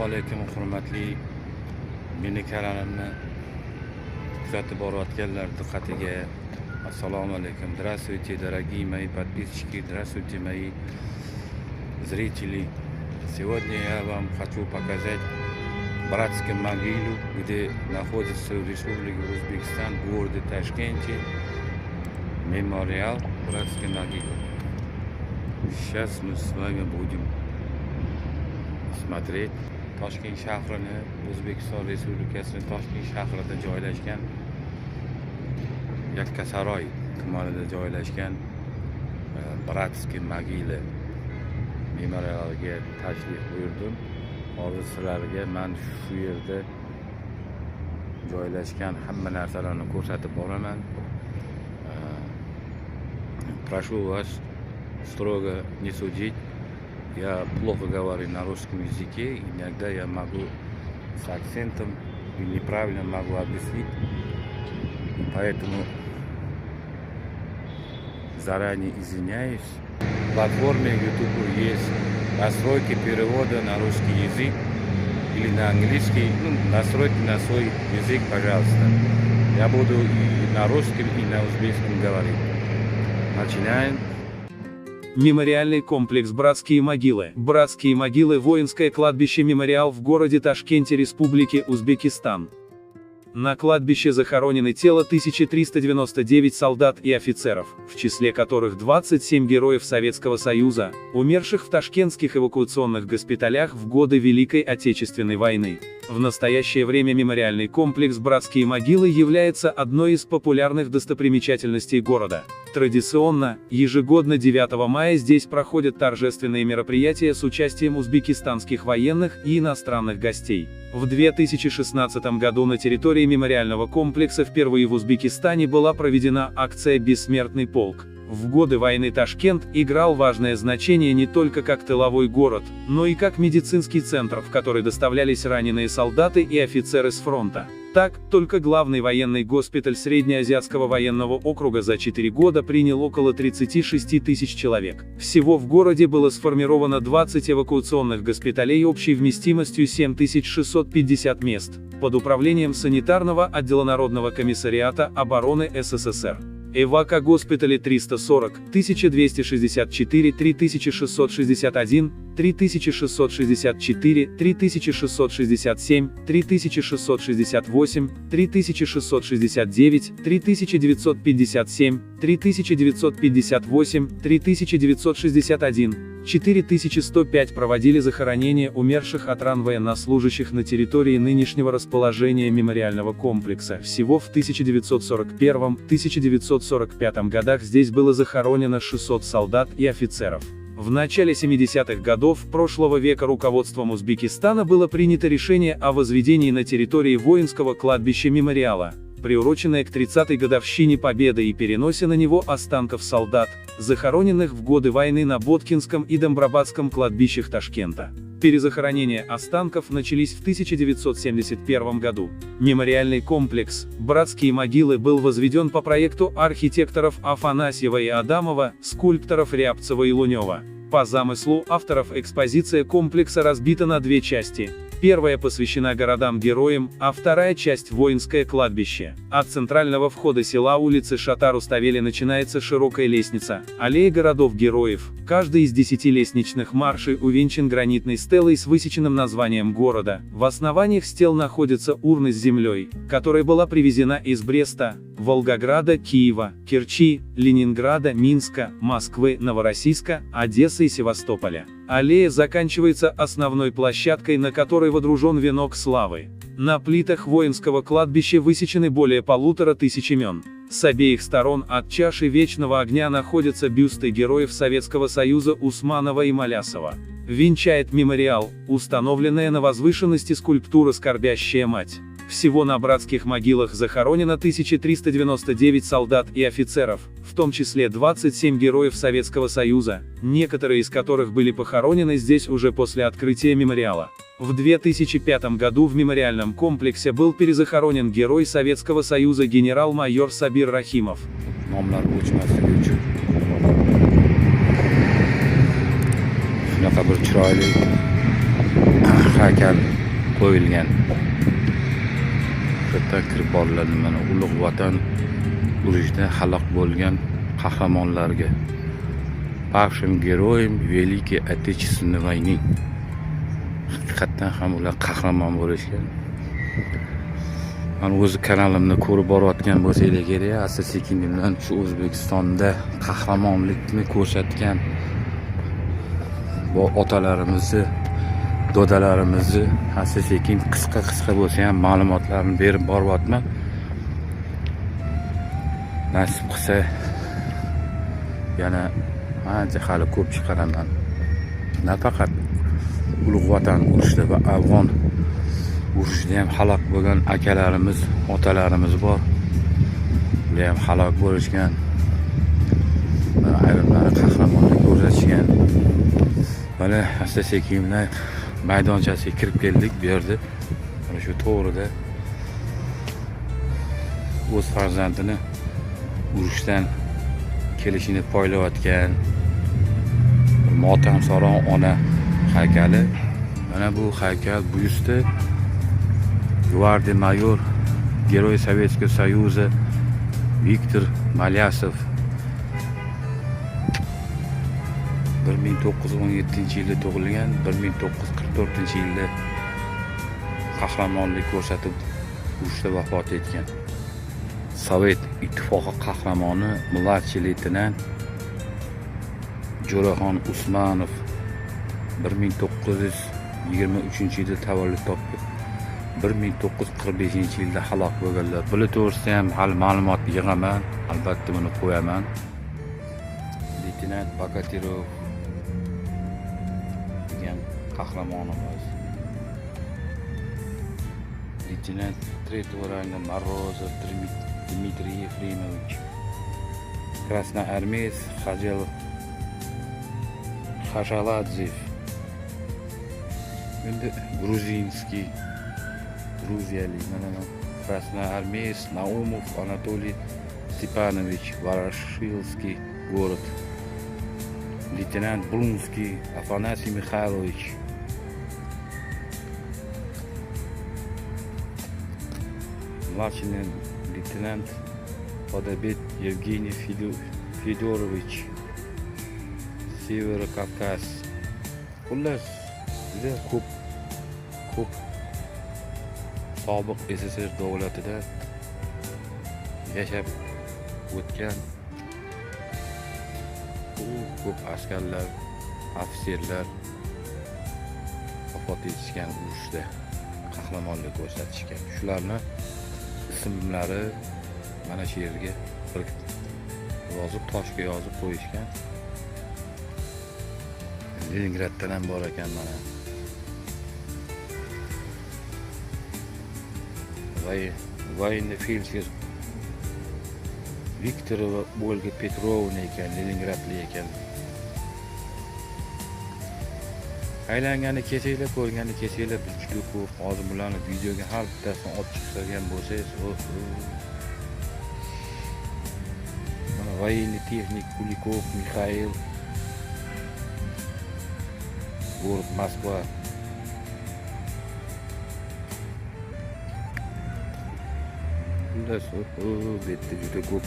alaykum hurmatli meni kanalimni kuzatib borayotganlar diqqatiga. Assalomu alaykum. Здравствуйте, дорогие мои подписчики, здравствуйте, мои зрители. Сегодня я вам хочу показать братскую могилу, где находится Республика Узбекистан, в городе Ташкенте, мемориал братской могилы. Сейчас мы с вами будем смотреть Toshkent shahrini, O'zbekiston Respublikasining Toshkent shahrida joylashgan Yakkasaroy tumanida joylashgan Bratskiy mogila memorialiga tashrif buyurdim. Hozir sizlarga men shu yerda joylashgan hamma narsalarni ko'rsatib boraman. Прошу вас строго не судить. Я плохо говорю на русском языке, иногда я могу с акцентом и неправильно могу объяснить. Поэтому заранее извиняюсь. В платформе YouTube есть настройки перевода на русский язык или на английский. Настройте на свой язык, пожалуйста. Я буду и на русском, и на узбекском говорить. Начинаем. Мемориальный комплекс «Братские могилы». Братские могилы – воинское кладбище-мемориал в городе Ташкенте, Республики Узбекистан. На кладбище захоронены тела 1399 солдат и офицеров, в числе которых 27 героев Советского Союза, умерших в ташкентских эвакуационных госпиталях в годы Великой Отечественной войны. В настоящее время мемориальный комплекс «Братские могилы» является одной из популярных достопримечательностей города. Традиционно, ежегодно 9 мая здесь проходят торжественные мероприятия с участием узбекистанских военных и иностранных гостей. В 2016 году на территории мемориального комплекса впервые в Узбекистане была проведена акция «Бессмертный полк». В годы войны Ташкент играл важное значение не только как тыловой город, но и как медицинский центр, в который доставлялись раненые солдаты и офицеры с фронта. Так, только главный военный госпиталь Среднеазиатского военного округа за 4 года принял около 36 тысяч человек. Всего в городе было сформировано 20 эвакуационных госпиталей общей вместимостью 7650 мест, под управлением санитарного отдела Народного комиссариата обороны СССР. Эвако-госпитали 340, 1264, 3661, 3664, 3667, 3668, 3669, 3957, 3958, 3961, 4105 проводили захоронения умерших от ран военнослужащих на территории нынешнего расположения мемориального комплекса. Всего в 1941-1945 годах здесь было захоронено 600 солдат и офицеров. В начале 70-х годов прошлого века руководством Узбекистана было принято решение о возведении на территории воинского кладбища мемориала, приуроченное к 30-й годовщине Победы и переносе на него останков солдат, захороненных в годы войны на Боткинском и Домбрабадском кладбищах Ташкента. Перезахоронения останков начались в 1971 году. Мемориальный комплекс «Братские могилы» был возведен по проекту архитекторов Афанасьева и Адамова, скульпторов Рябцева и Лунева. По замыслу авторов экспозиция комплекса разбита на две части. Первая посвящена городам-героям, а вторая часть – воинское кладбище. От центрального входа села улицы Шатар-Уставели начинается широкая лестница, аллея городов-героев. Каждый из 10 лестничных маршей увенчан гранитной стелой с высеченным названием города. В основаниях стел находятся урны с землей, которая была привезена из Бреста, Волгограда, Киева, Керчи, Ленинграда, Минска, Москвы, Новороссийска, Одессы и Севастополя. Аллея заканчивается основной площадкой, на которой водружен венок славы. На плитах воинского кладбища высечены более 1500 имен. С обеих сторон от чаши вечного огня находятся бюсты героев Советского Союза Усманова и Малясова. Венчает мемориал, установленная на возвышенности скульптура «Скорбящая мать». Всего на братских могилах захоронено 1399 солдат и офицеров, в том числе 27 героев Советского Союза, некоторые из которых были похоронены здесь уже после открытия мемориала. В 2005 году в мемориальном комплексе был перезахоронен герой Советского Союза генерал-майор Сабир Рахимов. haykal qo'yilgan. Shu yerda kirib boriladi. Mana ulug' vatan urushda halok bo'lgan qahramonlarga. Pavshim geroyim Veliki Отечественной войны. Haqiqatdan ham ular qahramon bo'lishgan. Men o'z kanalimni ko'rib borayotgan bo'lsanglar kerak, asta-sekin bilan shu O'zbekistonda qahramonlikni ko'rsatgan bu otalarimizni, dodalarimizni asta-sekin qisqa bo'lsa ham ma'lumotlarni berib boryapman. Nasib qilsa yana ancha hali ko'p chiqaraman. Nafaqat ulug' vatan urushida va afg'on urushda ham halok bo'lgan akalarimiz, otalarimiz bor. Ular ham halok bo'lishgan. Ayrimlari qahramonlik ko'rsatishgan. Mana asta-sekin maydonchasiga kirib keldik bu yerda. Mana shu to'g'rida o'z farzandini urushdan kelishini poylayotgan motamsaron ona haykali. Mana bu haykal byusti Gvardiya-mayor Герой Советского Союза Viktor Malyasov 1917-yilda tug'ilgan, 1944-yilda qahramonlik ko'rsatib urushda vafot etgan. Sovet ittifoqi qahramoni mладший leytenant Jo'raxon Usmonov 1923-yilda tavallud topdi. 1945-yilda halok bo'lganlar. Bular to'g'risida ham hali ma'lumot yig'aman, albatta buni qo'yaman. Leytenant Bokatirov degan qahramonimiz. Leytenant tretьего ранга Морозов Dmitriy Yefremovich. Krasnoarmeец Xajaladze. Endi gruziyalik mana Krasnoarmeец Naumov Anatoliy Stepanovich Varashilskiy город. Leytenant Brunskiy Afanasiy Mixailovich. Mладший leytenant Podobed Yevgeniy Fedorovich Severokavkaz. Xullas juda ko'p sobiq SSR davlatida yashab o'tgan ko'p askarlar, ofitserlar vafot etishgan urushda qahramonlik ko'rsatishgan. Shularni ismlari mana shu yerga yozib, toshga yozib qo'yishgan. Leningraddan ham bor ekan mana. Военный фельдшер Viktorova Olga Petrovna ekan, Leningradlik ekan. Aylangani kesinglar, ko'rgani kesinglar, juda ko'p. Hozir bularni videoga har bittasini olib chiqargan bo'lsangiz, mana военный texnik Kulikov Mikhail, город Moskva. Bundan sonra bitti juda ko'p.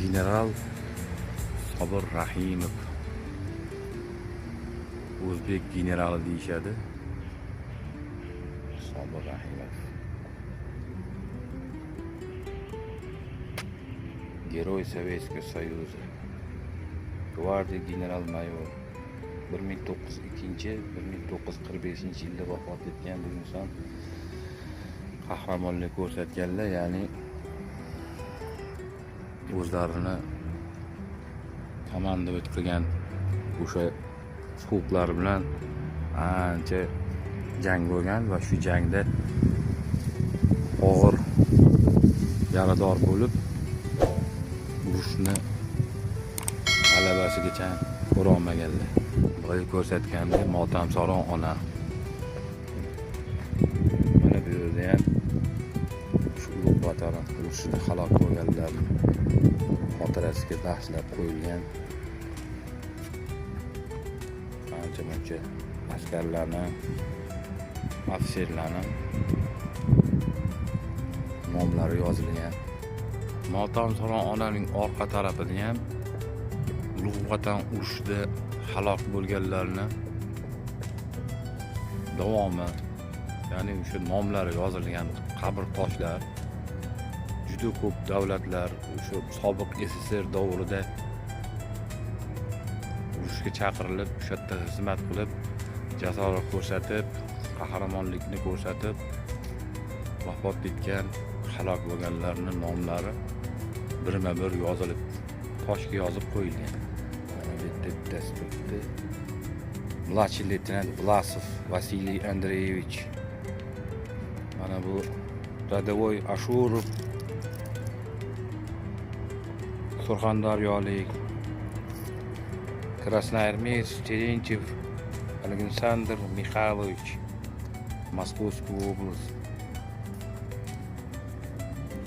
General Sobir Rahimov. O'zbek generali deyishadi. Sobir Rahimov. Герой Советского Союза. Gvardiya general-mayor 1902-1945-yilda vafot etgan bu inson qahramonlik ko'rsatganlar, ya'ni o'zlarini komandovat qilgan o'sha huquqlar bilan ancha jang bo'lgan va shu jangda og'ir yarador bo'lib urushni g'alabasigacha ko'rolmaganlar. Boya ko'rsatganda motamsaron ona. Mana bu yerda ham shu Vatan urushida halok bo'lganlarning xotirasiga bahslab qo'yilgan ancha-muncha askarlarni, ofitserlarni nomlari yozilgan. Motamsaro onaning orqa tarafida ham Ulug' Vatan urushida halok bo'lganlarni davomi, ya'ni o'sha nomlari yozilgan qabr toshlar juda ko'p davlatlar o'sha sobiq SSR davrida urushga chaqirilib, o'sha yerda xizmat qilib, jasorat ko'rsatib, qahramonlikni ko'rsatib vafot etgan, halok bo'lganlarning nomlari birma-bir yozilib, toshga yozib qo'yilgan. Mana bu yerda bittasi turibdi. Mладший leytenant Vlasov Vasiliy Andreyevich. Mana bu Radovoy Ashurov, Surxondaryolik. Krasnoarmeysk Terentyev Alexander Mikhailovich, Moskovskая область.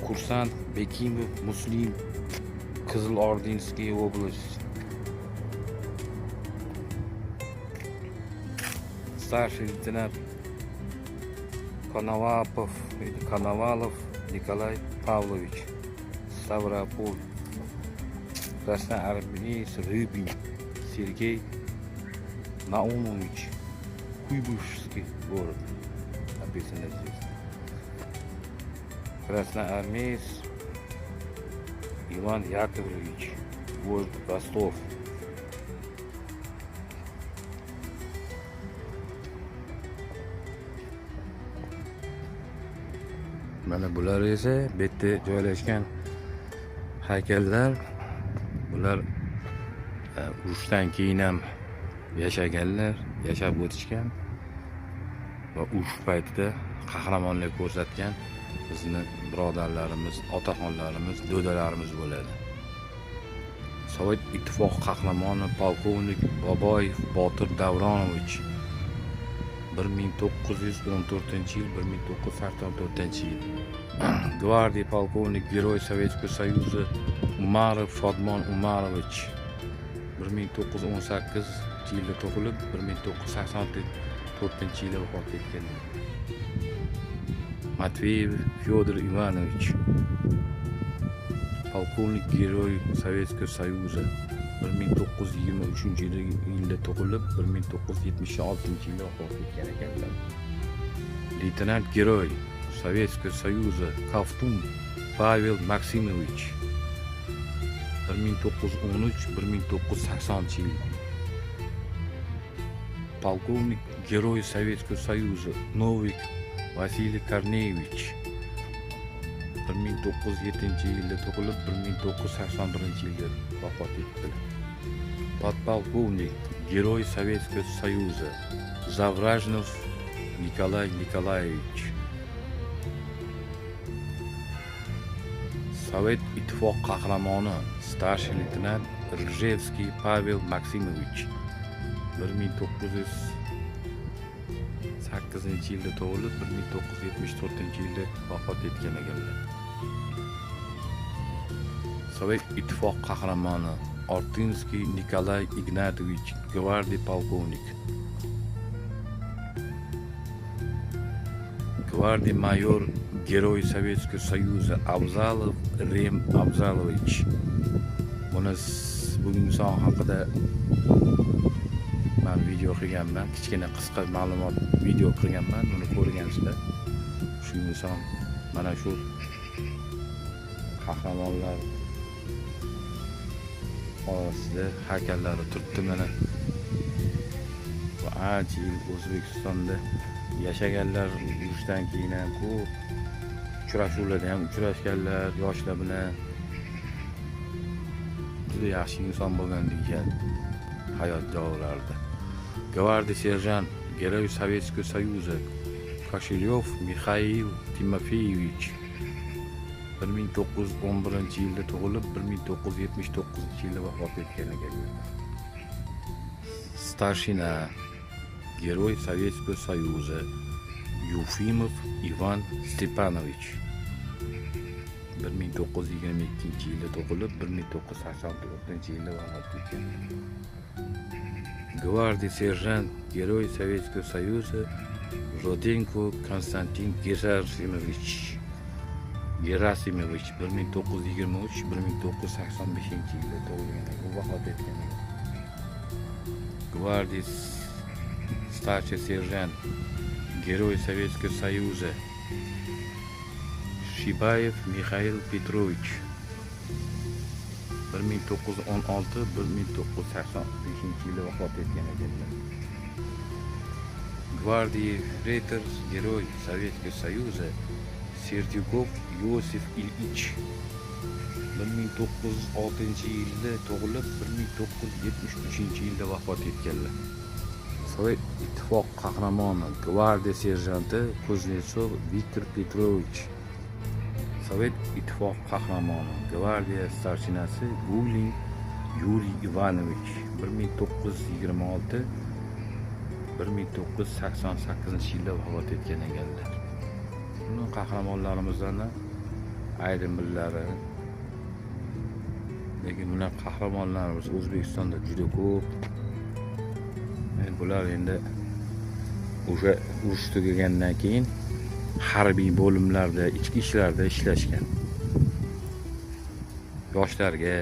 Kursant Bekimov Muslim, Kızılordenskaya область. Старший лейтенант Коновалов Николай Павлович, Ставрополь. Красноармеец Рыбин Сергей Наумович, Куйбышевский город, написано здесь. Красноармеец Иван Яковлевич, город Ростов. Mana bular esa bu yerda joylashgan haykallar. Bular urushdan keyin ham yashaganlar, yashab o'tishgan va urush paytida qahramonlik ko'rsatgan bizni birodarlarimiz, otaxonlarimiz, do'dalarimiz bo'ladi. Sovet ittifoqi qahramoni polkovnik Boboyev Botir Davronovich 1914-yil 1984-yil. Gvardiya polkovnik Giroy Sovetskoy Soyuzi Umarov Shodmon Umarovich 1918-yilda tug'ilib 1984-yilda vafot etgan. Matveyev Fyodor Ivanovich, polkovnik Giroy Sovetskoy Soyuzi 1923-yilda tug'ilib 1976-yilda vafot etgan ekanlar. Leytenant Giroy Sovetskoy Soyuzi Kovtun Pavel Maksimovich 1913-1980-yil. Polkovnik Giroy Sovetskoy Soyuzi Novik Vasiliy Korneyevich 1907-yilda tug'ilib 1981-yilda vafot etdi. Podpolkovnik Giroy Sovetskoy Soyuzi Zavrajnov Nikolay Nikolayevich. Sovet ittifoqi qahramoni Starshий leytenant Rzhevskiy Pavel Maksimovich 1908-yilda tug'ilib 1974-yilda vafot etgan ekanlar. Sovet ittifoqi qahramoni Ortinsky Nikolay Ignatovich Gvardiya polkovnik. Gvardiya mayor Giroy Sovetskoy Soyuzi Abzalov Rem Abzalovich. Buni bugungi inson haqida men video qilganman, kichkina qisqa ma'lumot video qilganman, buni ko'rgansizlar. Shu inson mana shu qahramonlar orasida haykallari turibdi mana. Va ancha yil O'zbekistonda yashaganlar, urushdan keyin ham ko'p uchrashuvlarda ham uchrashganlar, yoshlar bilan juda yaxshi inson bo'lgan degan hayot davrlarida. Gvardiya serjant Giroy Sovetskoy Soyuzi Koshilyov Mikhail Timofeyevich 1911-yilda tug'ilib 1979-yilda vafot etgan ekanlar. Starshina Giroy Sovetskoy Soyuzi Yufimov Ivan Stepanovich 1922-yilda tug'ilib, 1984-yilda vafot etgan. Gvardiya serjant, Герой Советского Союза Rudenko Konstantin Gerasimovich 1923-1985-yilda tug'ilgan. U vafot etgan. Gvardiya starший сержант, Герой Советского Союза Shibayev Mikhail Petrovich 1916-1985-yilda vafot etgan ekanlar. Gvardiya Freitar Герой Советского Союза Serdyukov Iosif Ilyich 1906-yilda tug'ilib, 1973-yilda vafot etganlar. Sovet ittifoq qahramoni, gvardiya serjanti Kuznetsov Viktor Petrovich. Sovet ittifoq qahramoni, gvardiya starshinasi Gulin Yuriy Ivanovich 1986-1988-yilda vafot etgan ekanlar. Buni qahramonlarimizdan ayrimlari, lekin bular qahramonlarimiz O'zbekistonda juda ko'p. Bular endi o'sha urush tugagandan keyin harbiy bo'limlarda, ichki ishlarda ishlashgan. Yoshlarga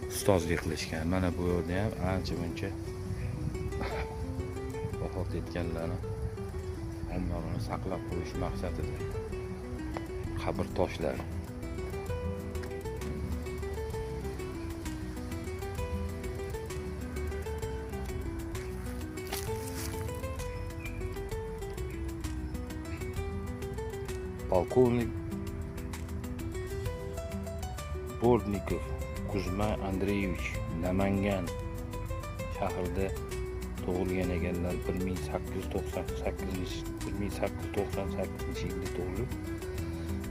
ustozlik qilishgan. Mana bu yerda ham ancha-muncha vafot etganlarni ommalarni saqlab qo'yish maqsadida qabr toshlari. Полковник Bordnikov Kuzma Andreyevich Namangan shahrida tug'ilgan ekanlar. 1898-yilda tug'ilib,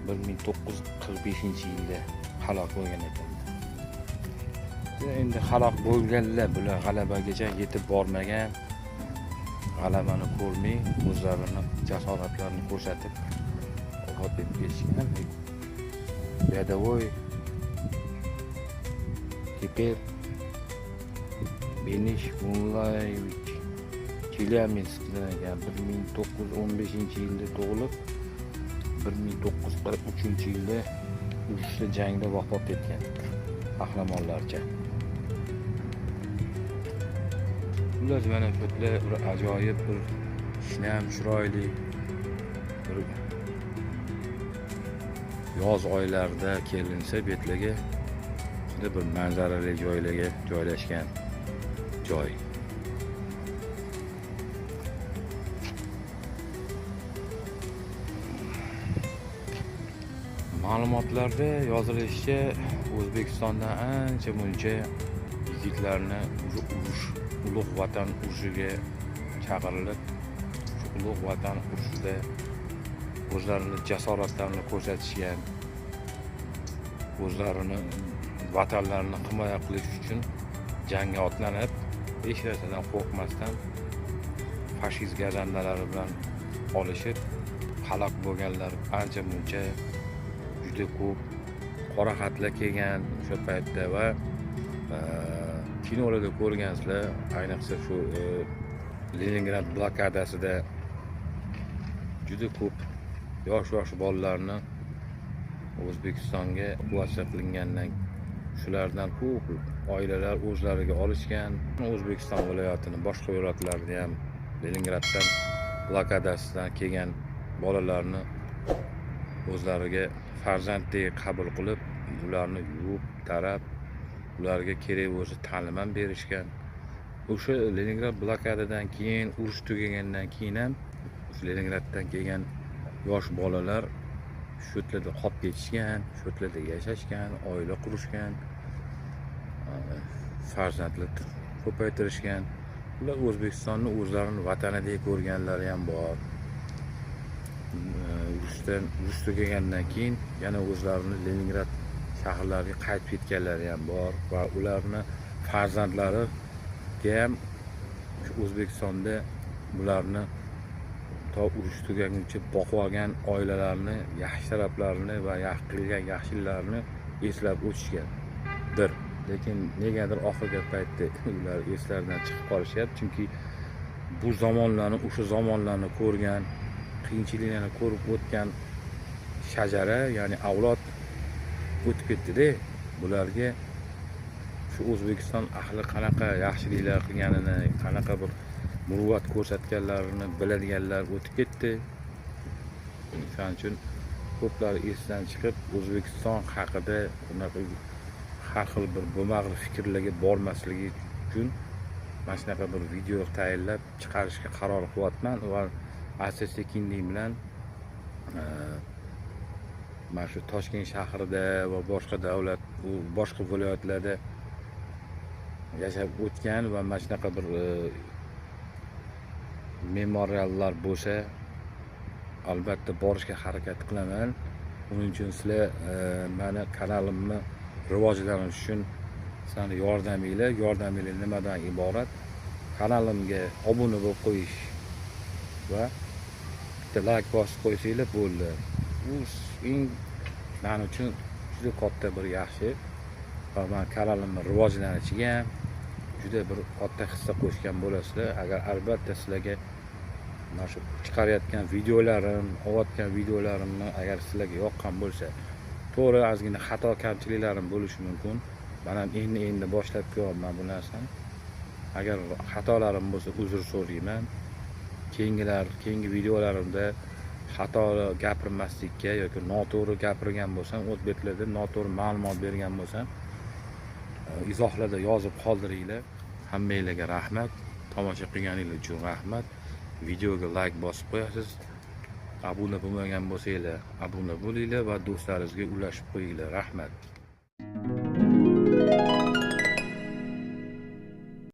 1945-yilda halok bo'lgan ekanlar. Endi halok bo'lganlar bular g'alabagacha yetib bormagan, g'alabani ko'rmay o'zlarini jasoratlarini ko'rsatib vafot etib ketishgan. Рядовой теперь Benish Mulayevich Chelyabinskda 1915-yilda tug'ilib, 1943-yilda urushda jangda vafot etgan qahramonlarcha. Ular mana bir ajoyib, bir shinam, chiroyli, bir yoz oylarida kelinsa betlarga juda bir manzarali joylarga joylashgan joy. Ma'lumotlarda yozilishicha, O'zbekistondan ancha-muncha yigitlarni ulug' vatan urushiga chaqirilib, ulug' vatan urushida o'zlarini jasoratlarini ko'rsatishgan, o'zlarini vatanlarini himoya qilish uchun jangga otlanib, hech narsadan qo'rqmasdan fashist gazandalari bilan olishib halok bo'lganlar ancha-muncha juda ko'p. Qora xatlar kelgan o'sha paytda va kinolarda ko'rgansizlar, ayniqsa shu Leningrad blokadasida juda ko'p yosh bolalarni O'zbekistonga evakuatsiya qilingandan shulardan ko'p oilalar o'zlariga olishgan. O'zbekiston viloyatining boshqa viloyatlarida ham Leningraddan blokadasidan kelgan bolalarni o'zlariga farzanddek qabul qilib, ularni yuvib, tarab, ularga kerak bo'lsa ta'lim ham berishgan. O'sha Leningrad blokadadan keyin, urush tugagandan keyin ham Leningraddan kelgan yosh bolalar shu yerlarda qolib ketishgan, shu yerlarda yashashgan, oila qurishgan, farzandlar ko'paytirishgan. Ular O'zbekistonni o'zlarini vatanidek ko'rganlari ham bor. Urush tugagandan keyin yana o'zlarini Leningrad shaharlariga qaytib ketganlari ham bor va ularni farzandlariga ham O'zbekistonda bularni to urush tugaguncha boqib olgan oilalarni yaxshi taraflarini va qilgan yaxshiliklarini eslab o'tishgandir. Lekin negadir oxirgi paytda ular eslaridan chiqib qolishyapti, chunki bu zamonlarni, o'sha zamonlarni ko'rgan, qiyinchiliklarni ko'rib o'tgan shajara, ya'ni avlod o'tib ketdi-da. Bularga shu O'zbekiston ahli qanaqa yaxshiliklar qilganini, qanaqa bir muruvvat ko'rsatganlarini biladiganlar o'tib ketdi. Shuning uchun ko'plari esdan chiqib, O'zbekiston haqida bunaqa har xil bir bo'lmag'ir fikrlarga bormasligi uchun mana shunaqa bir video tayyorlab chiqarishga qaror qilyapman va asta-sekinlik bilan mana shu Toshkent shahrida va boshqa davlat, boshqa viloyatlarda yashab o'tgan va mana shunaqa bir memoriallar bo'lsa, albatta borishga harakat qilaman. Uning uchun sizlar meni kanalimni rivojlanishi uchun sizlarning yordaminglar nimadan iborat? Kanalimga obuna bo'lib qo'yish va bitta like bosib qo'ysanglar bo'ldi. Bu eng men uchun juda katta bir yaxshi va men kanalimni rivojlanishiga juda bir katta hissa qo'shgan bo'lasizlar. Agar albatta sizlarga mana shu chiqarayotgan videolarim, olayotgan videolarimni agar sizlarga yoqqan bo'lsa, to'g'ri ozgina xato kamchiliklarim bo'lishi mumkin. Men ham endi boshlab ko'ryapman bu narsani. Agar xatolarim bo'lsa uzr so'rayman. Keyingi videolarimda xato gapirmaslikka yoki noto'g'ri gapirgan bo'lsam, o'z betlarda noto'g'ri ma'lumot bergan bo'lsam, izohlarda yozib qoldiringlar. Hammanglarga rahmat. Tomosha qilganingiz uchun rahmat. Videoga like bosib qo'yasiz. Obuna bo'lmagan bo'lsanglar, obuna bo'linglar va do'stlaringizga ulashib qo'yinglar. Rahmat.